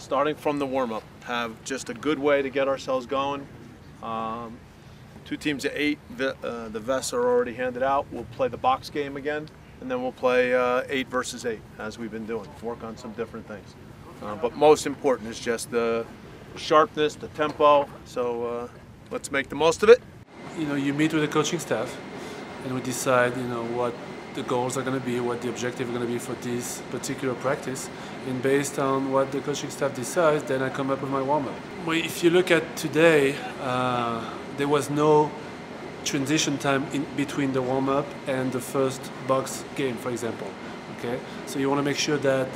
starting from the warm-up, have just a good way to get ourselves going. Two teams of 8, the vests are already handed out. We'll play the box game again, and then we'll play 8 versus 8, as we've been doing. Work on some different things. But most important is just the sharpness, the tempo, so let's make the most of it. You meet with the coaching staff, and we decide, what the goals are going to be, what the objective are going to be for this particular practice. And based on what the coaching staff decides, then I come up with my warm-up. If you look at today, there was no transition time in between the warm-up and the first box game, for example. Okay, so you want to make sure that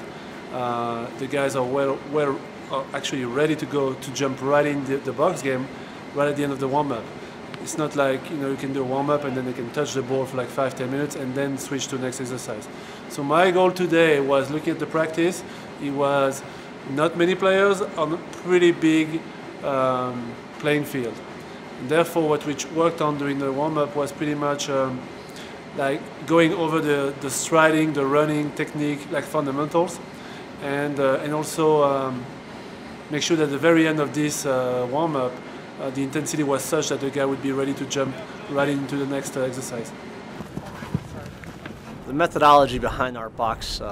the guys are actually ready to go to jump right in the box game right at the end of the warm-up. It's not like you can do a warm-up and then they can touch the ball for like 5-10 minutes and then switch to the next exercise. So my goal today was looking at the practice. It was not many players on a pretty big playing field. And therefore, what we worked on during the warm-up was pretty much like going over the striding, the running technique, like fundamentals, and also make sure that at the very end of this warm-up, the intensity was such that the guy would be ready to jump right into the next exercise. The methodology behind our box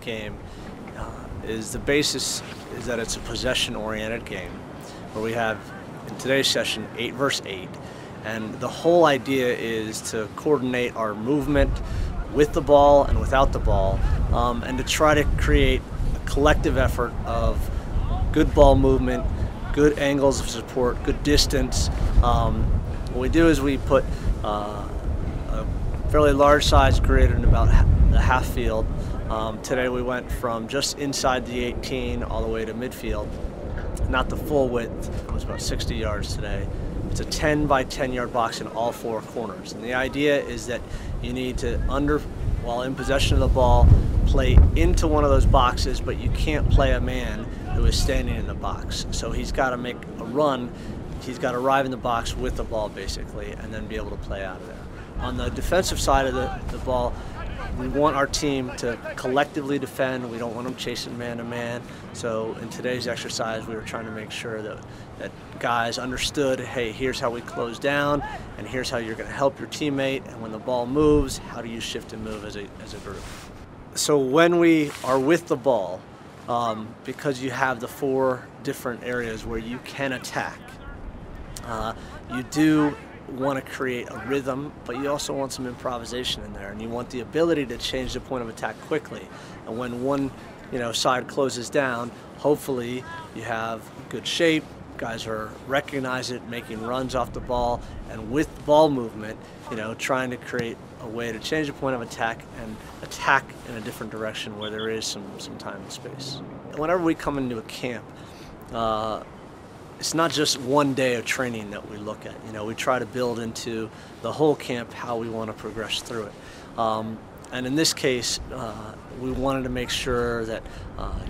game is the basis is that it's a possession-oriented game where we have, in today's session, 8 versus 8. And the whole idea is to coordinate our movement with the ball and without the ball, and to try to create a collective effort of good ball movement, good angles of support, good distance. What we do is we put a fairly large size grid in about the half field. Today we went from just inside the 18 all the way to midfield. Not the full width, it was about 60 yards today. It's a 10 by 10 yard box in all 4 corners. And the idea is that you need to, while in possession of the ball, play into one of those boxes, but you can't play a man who is standing in the box. So he's got to make a run, he's got to arrive in the box with the ball basically, and then be able to play out of there. On the defensive side of the ball, we want our team to collectively defend. We don't want them chasing man-to-man. So in today's exercise, we were trying to make sure that guys understood, hey, here's how we close down, and here's how you're going to help your teammate. And when the ball moves, how do you shift and move as a group? So when we are with the ball, because you have the 4 different areas where you can attack, you do want to create a rhythm, but you also want some improvisation in there, and you want the ability to change the point of attack quickly. And when one side closes down, hopefully you have good shape, guys are recognize it, making runs off the ball, and with ball movement, trying to create a way to change the point of attack and attack in a different direction where there is some time and space. Whenever we come into a camp, it's not just one day of training that we look at. We try to build into the whole camp how we want to progress through it. And in this case, we wanted to make sure that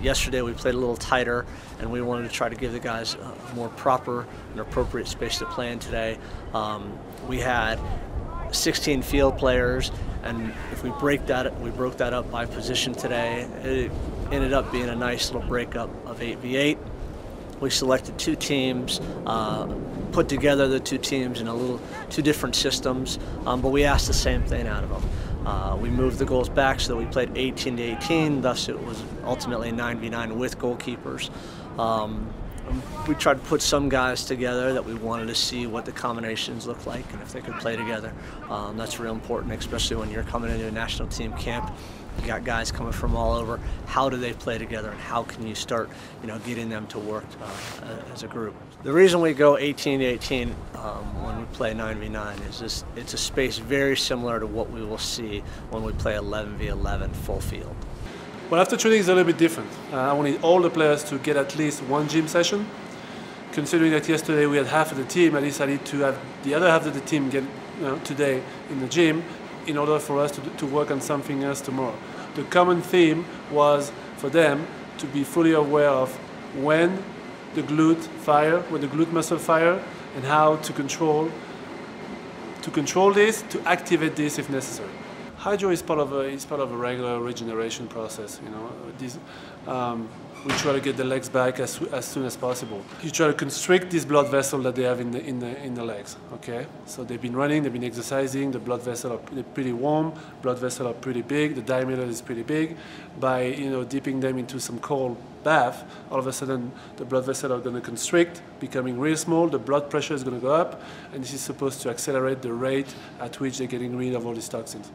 yesterday we played a little tighter, and we wanted to try to give the guys a more proper and appropriate space to play in today. We had 16 field players, and if we broke that up by position today, it ended up being a nice little breakup of 8v8. We selected 2 teams, put together the 2 teams in 2 different systems, but we asked the same thing out of them. We moved the goals back so that we played 18 to 18, thus it was ultimately 9v9 with goalkeepers. We tried to put some guys together that we wanted to see what the combinations look like and if they could play together. That's real important, especially when you're coming into a national team camp. You got guys coming from all over. How do they play together, and how can you start, getting them to work as a group? The reason we go 18 to 18 when we play 9v9 is just it's a space very similar to what we will see when we play 11v11 full field. Well, after training is a little bit different. I wanted all the players to get at least 1 gym session. Considering that yesterday we had half of the team, I decided to have the other half of the team get today in the gym, in order for us to work on something else tomorrow. The common theme was for them to be fully aware of when the glute muscle fire, and how to control this, to activate this if necessary. hydro is part of a regular regeneration process. You know, we try to get the legs back as soon as possible. You try to constrict this blood vessel that they have in the legs. Okay, so they've been running, they've been exercising. The blood vessels are pretty warm. Blood vessels are pretty big. The diameter is pretty big. By dipping them into some cold bath, all of a sudden the blood vessels are going to constrict, becoming real small. The blood pressure is going to go up, and this is supposed to accelerate the rate at which they're getting rid of all these toxins.